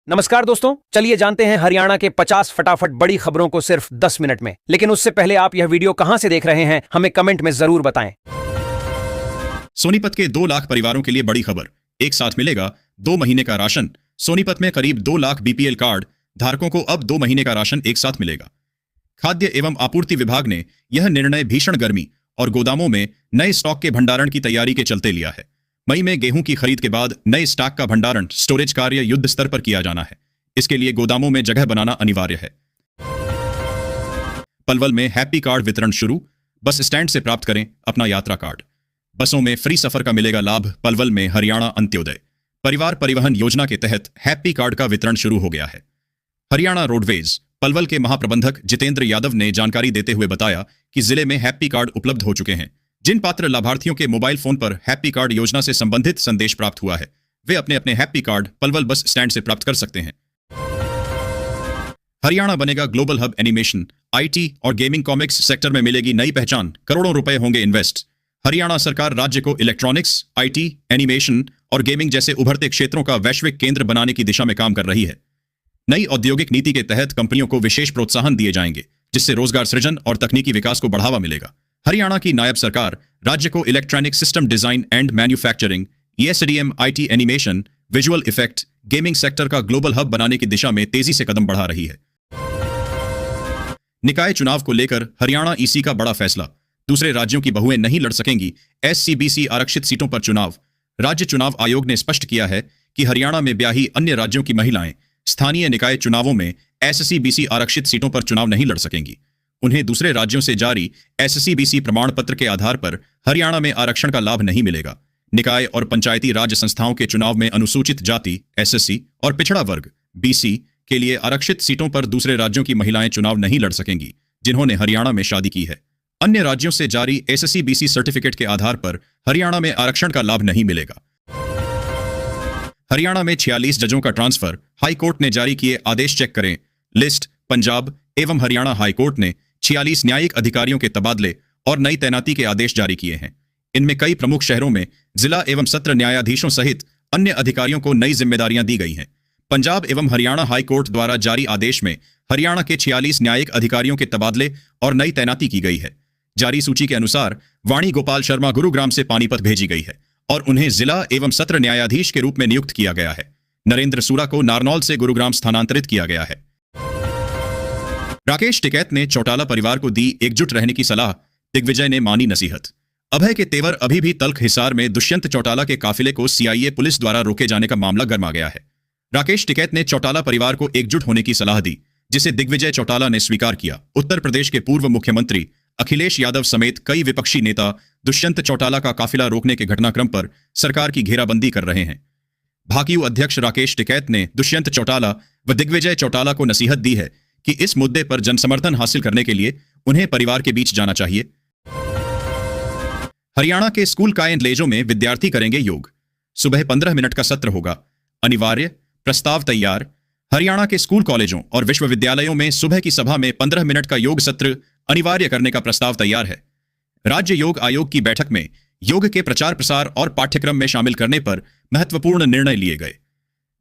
नमस्कार दोस्तों, चलिए जानते हैं हरियाणा के 50 फटाफट बड़ी खबरों को सिर्फ 10 मिनट में। लेकिन उससे पहले आप यह वीडियो कहां से देख रहे हैं, हमें कमेंट में जरूर बताएं। सोनीपत के 2 लाख परिवारों के लिए बड़ी खबर। एक साथ मिलेगा 2 महीने का राशन। सोनीपत में करीब 2 लाख बीपीएल कार्ड धारकों को अब 2 महीने का राशन एक साथ मिलेगा। खाद्य एवं आपूर्ति विभाग ने यह निर्णय भीषण गर्मी और गोदामों में नए स्टॉक के भंडारण की तैयारी के चलते लिया है। मई में गेहूं की खरीद के बाद नए स्टॉक का भंडारण स्टोरेज कार्य युद्ध स्तर पर किया जाना है। इसके लिए गोदामों में जगह बनाना अनिवार्य है। पलवल में हैप्पी कार्ड वितरण शुरू। बस स्टैंड से प्राप्त करें अपना यात्रा कार्ड। बसों में फ्री सफर का मिलेगा लाभ। पलवल में हरियाणा अंत्योदय परिवार परिवहन योजना के तहत हैप्पी कार्ड का वितरण शुरू हो गया है। हरियाणा रोडवेज पलवल के महाप्रबंधक जितेंद्र यादव ने जानकारी देते हुए बताया कि जिले में हैप्पी कार्ड उपलब्ध हो चुके हैं। जिन पात्र लाभार्थियों के मोबाइल फोन पर हैप्पी कार्ड योजना से संबंधित संदेश प्राप्त हुआ है, वे अपने अपने happy card Palwal bus stand से प्राप्त कर सकते हैं। हरियाणा बनेगा ग्लोबल हब। एनिमेशन, आईटी और गेमिंग कॉमिक्स सेक्टर में मिलेगी नई पहचान। करोड़ों रुपए होंगे इन्वेस्ट। हरियाणा सरकार राज्य को इलेक्ट्रॉनिक्स, आईटी, एनिमेशन और गेमिंग जैसे उभरते क्षेत्रों का वैश्विक केंद्र बनाने की दिशा में काम कर रही है। नई औद्योगिक नीति के तहत कंपनियों को विशेष प्रोत्साहन दिए जाएंगे, जिससे रोजगार सृजन और तकनीकी विकास को बढ़ावा मिलेगा। हरियाणा की नायब सरकार राज्य को electronic system design and manufacturing, ESDM, IT, animation, visual effect, gaming sector का ग्लोबल हब बनाने की दिशा में तेजी से कदम बढ़ा रही है। निकाय चुनाव को लेकर हरियाणा ईसी का बड़ा फैसला। दूसरे राज्यों की बहुएं नहीं लड़ सकेंगी एससीबीसी आरक्षित सीटों पर चुनाव। राज्य चुनाव आयोग ने स्पष्ट किया है कि हरियाणा में ब्याही अन्य राज्यों की महिलाएं स्थानीय निकाय चुनावों में एससीबीसी आरक्षित सीटों पर चुनाव नहीं लड़ सकेंगी। उन्हें दूसरे राज्यों से जारी एससीबीसी प्रमाण पत्र के आधार पर हरियाणा में आरक्षण का लाभ नहीं मिलेगा। निकाय और पंचायती राज संस्थाओं के चुनाव में अनुसूचित जाति एसएससी और पिछड़ा वर्ग बीसी के लिए आरक्षित सीटों पर दूसरे राज्यों की महिलाएं चुनाव नहीं लड़ सकेंगी, जिन्होंने हरियाणा में शादी की है। अन्य राज्यों से जारी एससीबीसी सर्टिफिकेट के आधार पर हरियाणा में आरक्षण का लाभ नहीं मिलेगा। हरियाणा में 46 जजों का ट्रांसफर। हाईकोर्ट ने जारी किए आदेश, चेक करें लिस्ट। पंजाब एवं हरियाणा हाईकोर्ट ने 46 न्यायिक अधिकारियों के तबादले और नई तैनाती के आदेश जारी किए हैं। इनमें कई प्रमुख शहरों में जिला एवं सत्र न्यायाधीशों सहित अन्य अधिकारियों को नई जिम्मेदारियां दी गई हैं। पंजाब एवं हरियाणा हाईकोर्ट द्वारा जारी आदेश में हरियाणा के 46 न्यायिक अधिकारियों के तबादले और नई तैनाती की गई है। जारी सूची के अनुसार वाणी गोपाल शर्मा गुरुग्राम से पानीपत भेजी गई है और उन्हें जिला एवं सत्र न्यायाधीश के रूप में नियुक्त किया गया है। नरेंद्र सूरा को नारनौल से गुरुग्राम स्थानांतरित किया गया है। राकेश टिकैत ने चौटाला परिवार को दी एकजुट रहने की सलाह। दिग्विजय ने मानी नसीहत। अभय के तेवर अभी भी तल्ख हिसार में दुष्यंत चौटाला के काफिले को सीआईए पुलिस द्वारा रोके जाने का मामला गर्मा गया है। राकेश टिकैत ने चौटाला परिवार को एकजुट होने की सलाह दी, जिसे दिग्विजय चौटाला ने स्वीकार किया। उत्तर प्रदेश के पूर्व मुख्यमंत्री अखिलेश यादव समेत कई विपक्षी नेता दुष्यंत चौटाला का काफिला रोकने के घटनाक्रम पर सरकार की घेराबंदी कर रहे हैं। भाकियू अध्यक्ष राकेश टिकैत ने दुष्यंत चौटाला व दिग्विजय चौटाला को नसीहत दी है कि इस मुद्दे पर जनसमर्थन हासिल करने के लिए उन्हें परिवार के बीच जाना चाहिए। हरियाणा के स्कूल कॉलेजों में विद्यार्थी करेंगे योग। सुबह 15 मिनट का सत्र होगा अनिवार्य। प्रस्ताव तैयार। हरियाणा के स्कूल कॉलेजों और विश्वविद्यालयों में सुबह की सभा में 15 मिनट का योग सत्र अनिवार्य करने का प्रस्ताव तैयार है। राज्य योग आयोग की बैठक में योग के प्रचार प्रसार और पाठ्यक्रम में शामिल करने पर महत्वपूर्ण निर्णय लिए गए।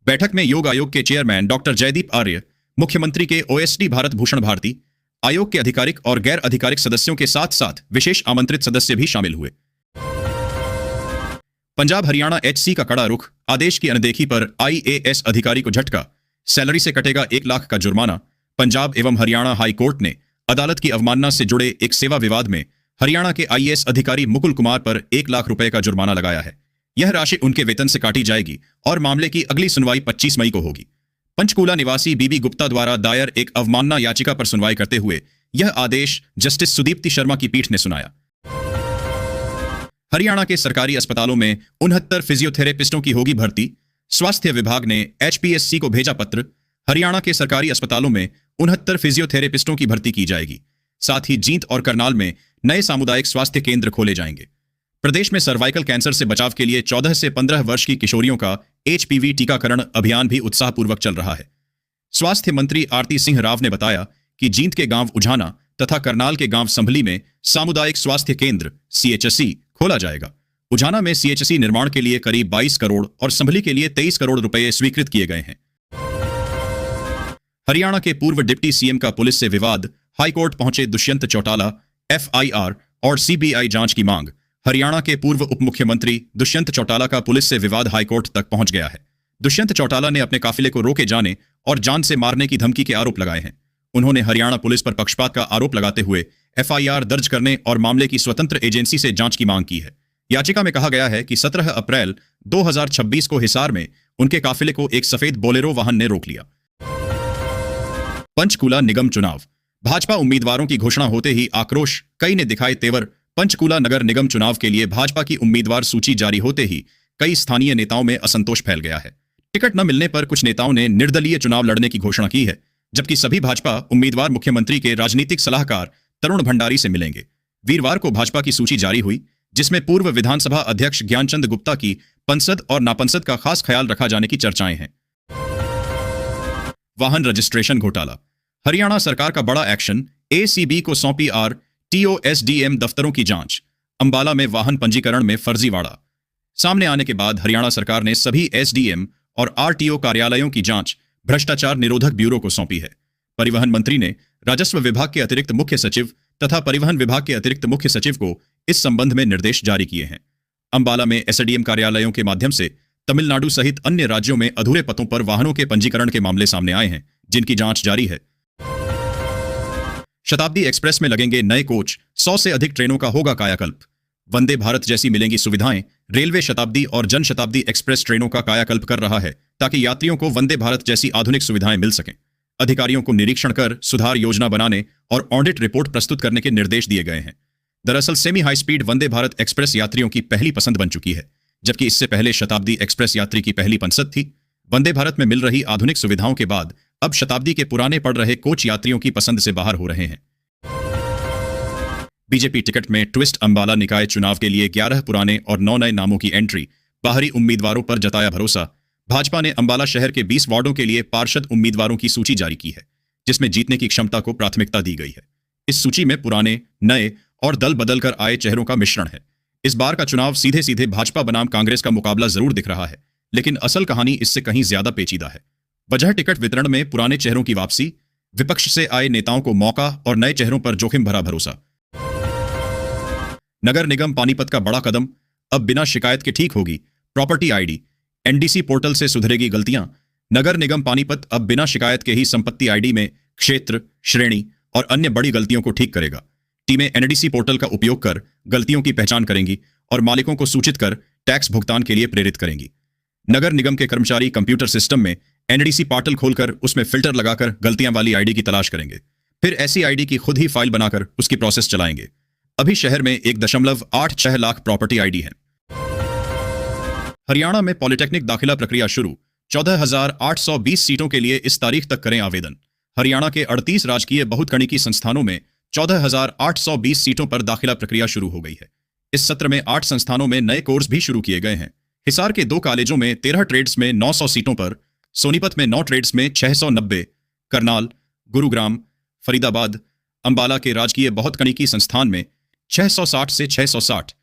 बैठक में योग आयोग के चेयरमैन डॉक्टर जयदीप आर्य, मुख्यमंत्री के ओएसडी भारत भूषण भारती, आयोग के आधिकारिक और गैर आधिकारिक सदस्यों के साथ साथ विशेष आमंत्रित सदस्य भी शामिल हुए। पंजाब हरियाणा एचसी का कड़ा रुख। आदेश की अनदेखी पर आईएएस अधिकारी को झटका। सैलरी से कटेगा 1 लाख का जुर्माना। पंजाब एवं हरियाणा हाई कोर्ट ने अदालत की अवमानना से जुड़े एक सेवा विवाद में हरियाणा के आईएएस अधिकारी मुकुल कुमार पर 1 लाख रुपए का जुर्माना लगाया है। यह राशि उनके वेतन से काटी जाएगी और मामले की अगली सुनवाई 25 मई को होगी। पंचकूला निवासी बीबी गुप्ता द्वारा दायर एक अवमानना याचिका पर सुनवाई करते हुए यह आदेश जस्टिस सुदीप्ति शर्मा की पीठ ने सुनाया। हरियाणा के सरकारी अस्पतालों में 69 फिजियोथेरेपिस्टों की होगी भर्ती। स्वास्थ्य विभाग ने एचपीएससी को भेजा पत्र। हरियाणा के सरकारी अस्पतालों में 69 फिजियोथेरेपिस्टों की भर्ती की जाएगी। साथ ही जींद और करनाल में नए सामुदायिक स्वास्थ्य केंद्र खोले जाएंगे। प्रदेश में सर्वाइकल कैंसर से बचाव के लिए 14 से 15 वर्ष की किशोरियों का एचपीवी टीकाकरण अभियान भी उत्साहपूर्वक चल रहा है। स्वास्थ्य मंत्री आरती सिंह राव ने बताया कि जींद के गांव उझाना तथा करनाल के गांव संभली में सामुदायिक स्वास्थ्य केंद्र सीएचसी खोला जाएगा। उझाना में सीएचसी निर्माण के लिए करीब 22 करोड़ और संभली के लिए 23 करोड़ रुपए स्वीकृत किए गए हैं। हरियाणा के पूर्व डिप्टी सीएम का पुलिस से विवाद, हाईकोर्ट पहुंचे दुष्यंत चौटाला, एफआईआर और सीबीआई जांच की मांग। हरियाणा के पूर्व उप मुख्यमंत्री दुष्यंत चौटाला का पुलिस से विवाद हाईकोर्ट तक पहुंच गया है। दुष्यंत चौटाला ने अपने काफिले को रोके जाने और जान से मारने की धमकी के आरोप लगाए हैं। उन्होंने हरियाणा पुलिस पर पक्षपात का आरोप लगाते हुए एफआईआर दर्ज करने और मामले की स्वतंत्र एजेंसी से जांच की मांग की है। याचिका में कहा गया है कि 17 अप्रैल 2026 को हिसार में उनके काफिले को एक सफेद बोलेरो वाहन ने रोक लिया। पंचकूला निगम चुनाव, भाजपा उम्मीदवारों की घोषणा होते ही आक्रोश, कई ने दिखाए तेवर। पंचकूला नगर निगम चुनाव के लिए भाजपा की उम्मीदवार सूची जारी होते ही कई स्थानीय नेताओं में असंतोष फैल गया है। टिकट न मिलने पर कुछ नेताओं ने निर्दलीय चुनाव लड़ने की घोषणा की है, जबकि सभी भाजपा उम्मीदवार मुख्यमंत्री के राजनीतिक सलाहकार तरुण भंडारी से मिलेंगे। वीरवार को भाजपा की सूची जारी हुई, जिसमें पूर्व विधानसभा अध्यक्ष ज्ञानचंद गुप्ता की पंसद और नापंसद का खास ख्याल रखा जाने की चर्चाएं हैं। वाहन रजिस्ट्रेशन घोटाला, हरियाणा सरकार का बड़ा एक्शन, एसीबी को सौंपी आरटीओ-एसडीएम दफ्तरों की जांच। अंबाला में वाहन पंजीकरण में फर्जीवाड़ा सामने आने के बाद हरियाणा सरकार ने सभी एसडीएम और आरटीओ कार्यालयों की जांच भ्रष्टाचार निरोधक ब्यूरो को सौंपी है। परिवहन मंत्री ने राजस्व विभाग के अतिरिक्त मुख्य सचिव तथा परिवहन विभाग के अतिरिक्त मुख्य सचिव को इस संबंध में निर्देश जारी किए हैं। अंबाला में एसडीएम कार्यालयों के माध्यम से तमिलनाडु सहित अन्य राज्यों में अधूरे पतों पर वाहनों के पंजीकरण के मामले सामने आए हैं, जिनकी जांच जारी है। शताब्दी एक्सप्रेस में लगेंगे नए कोच, 100 से अधिक ट्रेनों का होगा कायाकल्प। वंदे भारत जैसी मिलेंगी सुविधाएं। रेलवे शताब्दी और जन शताब्दी एक्सप्रेस ट्रेनों का कायाकल्प कर रहा है ताकि यात्रियों को वंदे भारत जैसी आधुनिक सुविधाएं मिल सकें। अधिकारियों को निरीक्षण कर सुधार योजना बनाने और ऑडिट रिपोर्ट प्रस्तुत करने के निर्देश दिए गए हैं। दरअसल semi high speed Vande Bharat express यात्रियों की पहली पसंद बन चुकी है, जबकि इससे पहले शताब्दी एक्सप्रेस यात्री की पहली पसंद थी। वंदे भारत में मिल रही आधुनिक सुविधाओं के बाद अब शताब्दी के पुराने पड़ रहे कोच यात्रियों की पसंद से बाहर हो रहे हैं। बीजेपी टिकट में ट्विस्ट, अंबाला निकाय चुनाव के लिए 11 पुराने और 9 नए नामों की एंट्री। बाहरी उम्मीदवारों पर जताया भरोसा। भाजपा ने अंबाला शहर के 20 वार्डों के लिए पार्षद उम्मीदवारों की सूची जारी की है, जिसमें जीतने की क्षमता को प्राथमिकता दी गई है। इस सूची में पुराने, नए और दल बदल कर आए चेहरों का मिश्रण है। इस बार का चुनाव सीधे सीधे भाजपा बनाम कांग्रेस का मुकाबला जरूर दिख रहा है, लेकिन असल कहानी इससे कहीं ज्यादा पेचीदा है। वजह टिकट वितरण में पुराने चेहरों की वापसी, विपक्ष से आए नेताओं को मौका और नए चेहरों पर जोखिम भरा भरोसा। नगर निगम पानीपत का बड़ा कदम, अब बिना शिकायत के ठीक होगी प्रॉपर्टी आईडी। एनडीसी पोर्टल से सुधरेगी गलतियां। नगर निगम पानीपत अब बिना शिकायत के ही संपत्ति आईडी में क्षेत्र, श्रेणी और अन्य बड़ी गलतियों को ठीक करेगा। टीमें एनडीसी पोर्टल का उपयोग कर गलतियों की पहचान करेंगी और मालिकों को सूचित कर टैक्स भुगतान के लिए प्रेरित करेंगी। नगर निगम के कर्मचारी कंप्यूटर सिस्टम में एनडीसी पोर्टल खोलकर उसमें फिल्टर लगाकर गलतियां वाली आईडी की तलाश करेंगे। फिर ऐसी आईडी की खुद ही फाइल बनाकर उसकी प्रोसेस चलाएंगे। अभी शहर में 1.86 लाख प्रॉपर्टी आईडी है। हरियाणा में पॉलिटेक्निक दाखिला प्रक्रिया शुरू। 14,820 सीटों के लिए इस तारीख तक करें आवेदन। हरियाणा के 38 राजकीय बहुतकनीकी संस्थानों में 14,820 सीटों पर दाखिला प्रक्रिया शुरू हो गई है। इस सत्र में 8 संस्थानों में नए कोर्स भी शुरू किए गए हैं। हिसार के 2 कॉलेजों में 13 ट्रेड्स में 900 सीटों पर, सोनीपत में 9 ट्रेड्स में 690, करनाल, गुरुग्राम, फरीदाबाद, अंबाला के राजकीय बहुतकनीकी संस्थान में 660 से 660,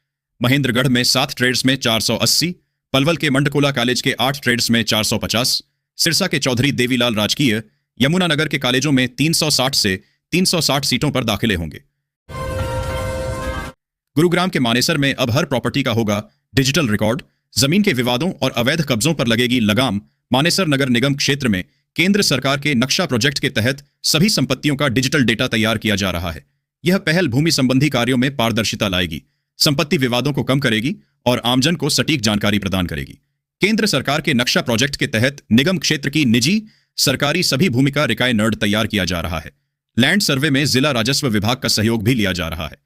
महेंद्रगढ़ में 7 ट्रेड्स में 480, पलवल के मंडकोला कॉलेज के 8 ट्रेड्स में 450, सिरसा के चौधरी देवीलाल राजकीय, यमुनानगर के कॉलेजों में 360 से 360 सीटों पर दाखिले होंगे। गुरुग्राम के मानेसर में अब हर प्रॉपर्टी का होगा डिजिटल रिकॉर्ड। जमीन के विवादों और अवैध कब्जों पर लगेगी लगाम। मानेसर नगर निगम क्षेत्र में केंद्र सरकार के नक्शा प्रोजेक्ट के तहत सभी संपत्तियों का डिजिटल डेटा तैयार किया जा रहा है। यह पहल भूमि संबंधी कार्यों में पारदर्शिता लाएगी, संपत्ति विवादों को कम करेगी और आमजन को सटीक जानकारी प्रदान करेगी। केंद्र सरकार के नक्शा प्रोजेक्ट के तहत निगम क्षेत्र की निजी, सरकारी सभी भूमि का रिकाय नर्ड तैयार किया जा रहा है। लैंड सर्वे में जिला राजस्व विभाग का सहयोग भी लिया जा रहा है।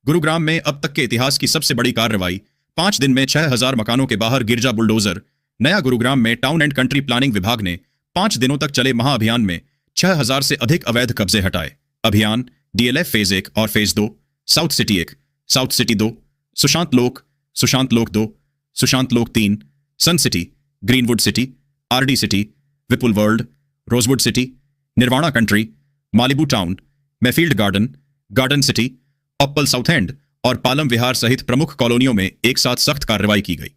गुरुग्राम में अब तक के इतिहास की सबसे बड़ी कार्रवाई। 5 दिन में 6,000 मकानों के बाहर गिरजा बुलडोजर। नया गुरुग्राम में टाउन एंड कंट्री प्लानिंग विभाग ने 5 दिनों तक चले महाअभियान में 6,000 से अधिक अवैध कब्जे हटाए। अभियान डीएलएफ फेज 1 और phase 2, South City 1, South City 2, Sushant Lok 2, Sushant Lok 3, Sun City, Greenwood City, RD City, Vipul World, Rosewood City, Nirvana Country, Malibu Town, Mayfield Garden, Garden City, Uppal South End और पालम विहार सहित प्रमुख कॉलोनियों में एक साथ सख्त कार्रवाई की गई।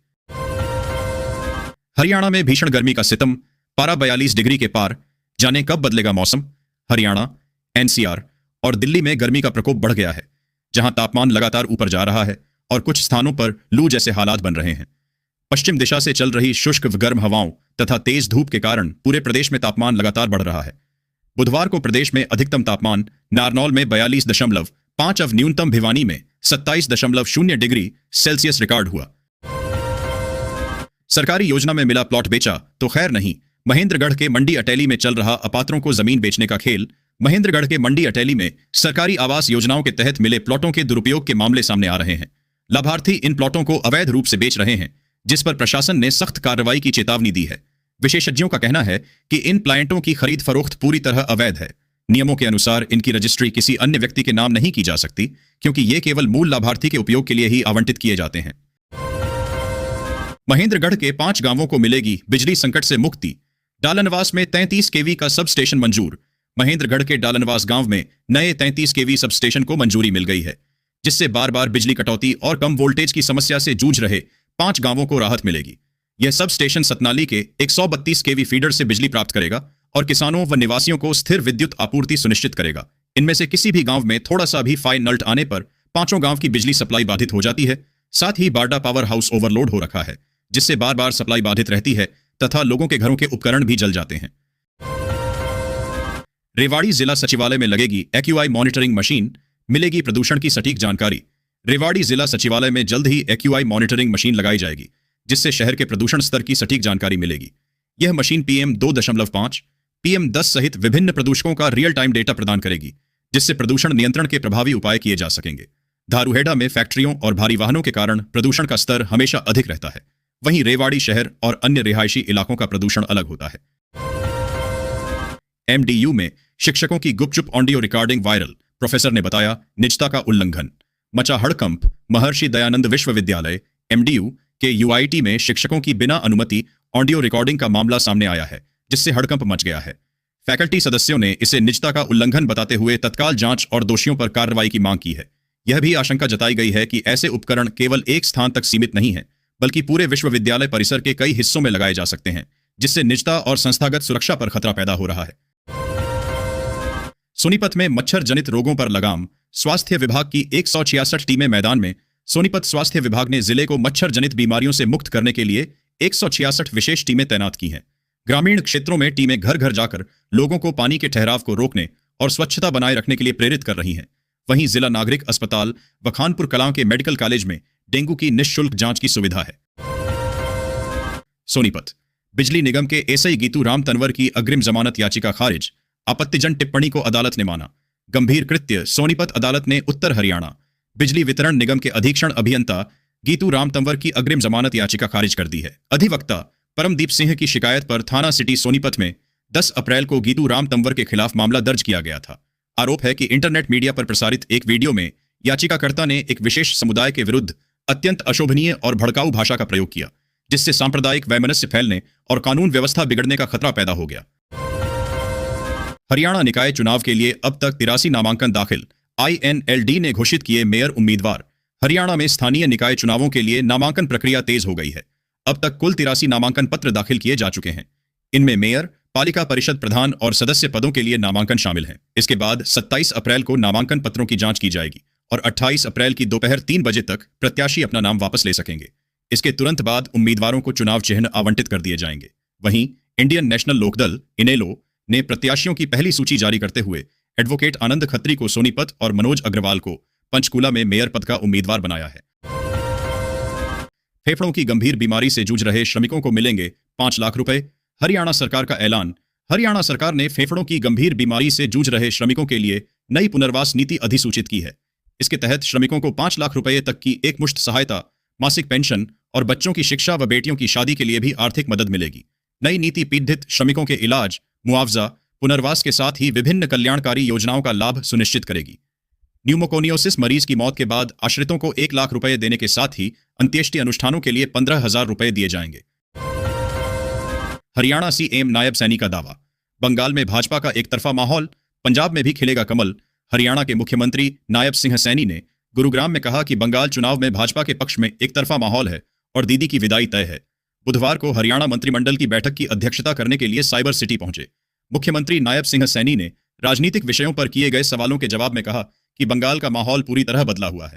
हरियाणा में भीषण गर्मी का सितम। पारा 42 डिग्री के पार। जाने कब बदलेगा मौसम। हरियाणा, एनसीआर और दिल्ली में गर्मी का प्रकोप बढ़ गया है, जहां तापमान लगातार ऊपर जा रहा है और कुछ स्थानों पर लू जैसे हालात बन रहे हैं। पश्चिम दिशा से चल रही शुष्क व गर्म हवाओं तथा तेज धूप के कारण पूरे प्रदेश में तापमान लगातार बढ़ रहा है। बुधवार को प्रदेश में अधिकतम तापमान नारनौल में 42.5 और न्यूनतम भिवानी में 27.0 डिग्री सेल्सियस रिकॉर्ड हुआ। सरकारी योजना में मिला प्लॉट बेचा तो खैर नहीं। महेंद्रगढ़ के मंडी अटेली में चल रहा अपात्रों को जमीन बेचने का खेल। महेंद्रगढ़ के मंडी अटेली में सरकारी आवास योजनाओं के तहत मिले प्लॉटों के दुरुपयोग के मामले सामने आ रहे हैं। लाभार्थी इन प्लॉटों को अवैध रूप से बेच रहे हैं, जिस पर प्रशासन ने सख्त कार्रवाई की चेतावनी दी है। विशेषज्ञों का कहना है कि इन प्लांटों की खरीद फरोख्त पूरी तरह अवैध है। नियमों के अनुसार इनकी रजिस्ट्री किसी अन्य व्यक्ति के नाम नहीं की जा सकती, क्योंकि ये केवल मूल लाभार्थी के उपयोग के लिए ही आवंटित किए जाते हैं। महेंद्रगढ़ के 5 गांवों को मिलेगी बिजली संकट से मुक्ति। डालनवास में 33 केवी का सब स्टेशन मंजूर। महेंद्रगढ़ के डालनवास गांव में नए 33 केवी सब स्टेशन को मंजूरी मिल गई है, जिससे बार बार बिजली कटौती और कम वोल्टेज की समस्या से जूझ रहे 5 गांवों को राहत मिलेगी। यह सब स्टेशन सतनाली के 132 केवी फीडर से बिजली प्राप्त करेगा और किसानों व निवासियों को स्थिर विद्युत आपूर्ति सुनिश्चित करेगा। इनमें से किसी भी गांव में थोड़ा सा भी फाई नल्ट आने पर 5 गांव की बिजली सप्लाई बाधित हो जाती है। साथ ही बारडा पावर हाउस ओवरलोड हो रखा है, जिससे बार बार सप्लाई बाधित रहती है तथा लोगों के घरों के उपकरण भी जल जाते हैं। रेवाड़ी जिला सचिवालय में लगेगी एक्यूआई मॉनिटरिंग मशीन। मिलेगी प्रदूषण की सटीक जानकारी। रेवाड़ी जिला सचिवालय में जल्द ही एक्यूआई मॉनिटरिंग मशीन लगाई जाएगी, जिससे शहर के प्रदूषण स्तर की सटीक जानकारी मिलेगी। यह मशीन PM 2.5, PM 10 सहित विभिन्न प्रदूषकों का रियल टाइम डेटा प्रदान करेगी, जिससे प्रदूषण नियंत्रण के प्रभावी उपाय किए जा सकेंगे। धारूहेड़ा में फैक्ट्रियों और भारी वाहनों के कारण प्रदूषण का स्तर हमेशा अधिक रहता है। वहीं रेवाड़ी शहर और अन्य रिहायशी इलाकों का प्रदूषण अलग होता है। MDU में शिक्षकों की गुपचुप ऑडियो रिकॉर्डिंग वायरल। प्रोफेसर ने बताया निजता का उल्लंघन। मचा हड़कंप। महर्षि दयानंद विश्वविद्यालय MDU के UIT में शिक्षकों की बिना अनुमति ऑडियो रिकॉर्डिंग का मामला सामने आया है, जिससे हड़कंप मच गया है। फैकल्टी सदस्यों ने इसे निजता का उल्लंघन बताते हुए तत्काल जांच और दोषियों पर कार्रवाई की मांग की है। यह भी आशंका जताई गई है कि ऐसे उपकरण केवल एक स्थान तक सीमित नहीं है, बल्कि पूरे विश्वविद्यालय परिसर के कई हिस्सों में लगाए जा सकते हैं, जिससे निजता और संस्थागत सुरक्षा पर खतरा पैदा हो रहा है। सोनीपत में मच्छर जनित रोगों पर लगाम। स्वास्थ्य विभाग की 166 टीमें मैदान में। सोनीपत स्वास्थ्य विभाग ने जिले को मच्छर जनित बीमारियों से मुक्त करने के लिए 166 विशेष टीमें तैनात की हैं। ग्रामीण क्षेत्रों में टीमें घर घर जाकर लोगों को पानी के ठहराव को रोकने और स्वच्छता बनाए रखने के लिए प्रेरित कर रही हैं। वहीं जिला नागरिक अस्पताल व खानपुर कलां के मेडिकल कॉलेज में डेंगू की निःशुल्क जांच की सुविधा है। सोनीपत बिजली निगम के एसआई गीतू राम तंवर की अग्रिम जमानत याचिका खारिज। आपत्तिजन टिप्पणी को अदालत ने माना गंभीर कृत्य। सोनीपत अदालत ने उत्तर हरियाणा बिजली वितरण निगम के अधीक्षण अभियंता गीतू राम तंवर की अग्रिम जमानत याचिका खारिज कर दी है। अधिवक्ता परमदीप सिंह की शिकायत पर थाना सिटी सोनीपत में 10 अप्रैल को गीतू राम तंवर के खिलाफ मामला दर्ज किया गया था। आरोप है कि इंटरनेट मीडिया पर प्रसारित एक वीडियो में याचिकाकर्ता ने एक विशेष समुदाय के विरुद्ध अत्यंत अशोभनीय और भड़काऊ भाषा का प्रयोग किया, जिससे सांप्रदायिक वैमनस्य फैलने और कानून व्यवस्था बिगड़ने का खतरा पैदा हो गया। हरियाणा निकाय चुनाव के लिए अब तक 83 नामांकन दाखिल। INLD ने घोषित किए मेयर उम्मीदवार। हरियाणा में स्थानीय निकाय चुनावों के लिए नामांकन प्रक्रिया तेज हो गई है। अब तक कुल 83 नामांकन पत्र दाखिल किए जा चुके हैं। इनमें मेयर, पालिका परिषद प्रधान और सदस्य पदों के लिए नामांकन शामिल हैं। इसके बाद 27 अप्रैल को नामांकन पत्रों की जांच की जाएगी और 28 अप्रैल की दोपहर 3 बजे तक प्रत्याशी अपना नाम वापस ले सकेंगे। इसके तुरंत बाद उम्मीदवारों को चुनाव चिन्ह आवंटित कर दिए जाएंगे। वहीं इंडियन नेशनल लोकदल इनेलो ने प्रत्याशियों की पहली सूची जारी करते हुए एडवोकेट आनंद खत्री को सोनीपत और मनोज अग्रवाल को पंचकूला में मेयर पद का उम्मीदवार बनाया है। फेफड़ों की गंभीर बीमारी से जूझ रहे श्रमिकों को मिलेंगे 5 लाख रुपए। हरियाणा सरकार का ऐलान। हरियाणा सरकार ने फेफड़ों की गंभीर बीमारी से जूझ रहे श्रमिकों के लिए नई पुनर्वास नीति अधिसूचित की है। इसके तहत श्रमिकों को 5 लाख रुपए तक की एकमुश्त सहायता, मासिक पेंशन और बच्चों की शिक्षा व बेटियों की शादी के लिए भी आर्थिक मदद मिलेगी। नई नीति पीड़ित श्रमिकों के इलाज, मुआवजा, पुनर्वास के साथ ही विभिन्न कल्याणकारी योजनाओं का लाभ सुनिश्चित करेगी। न्यूमोकोनियोसिस मरीज की मौत के बाद आश्रितों को 1 लाख रुपए देने के साथ ही अंत्येष्टि अनुष्ठानों के लिए 15,000 रुपए दिए जाएंगे। हरियाणा CM नायब सैनी का दावा। बंगाल में भाजपा का एकतरफा माहौल, पंजाब में भी खिलेगा कमल। हरियाणा के मुख्यमंत्री नायब सिंह सैनी ने गुरुग्राम में कहा कि बंगाल चुनाव में भाजपा के पक्ष में एकतरफा माहौल है और दीदी की विदाई तय है। बुधवार को हरियाणा मंत्रिमंडल की बैठक की अध्यक्षता करने के लिए साइबर सिटी पहुंचे। मुख्यमंत्री नायब सिंह सैनी ने राजनीतिक विषयों पर किए गए सवालों के जवाब में कहा कि बंगाल का माहौल पूरी तरह बदला हुआ है।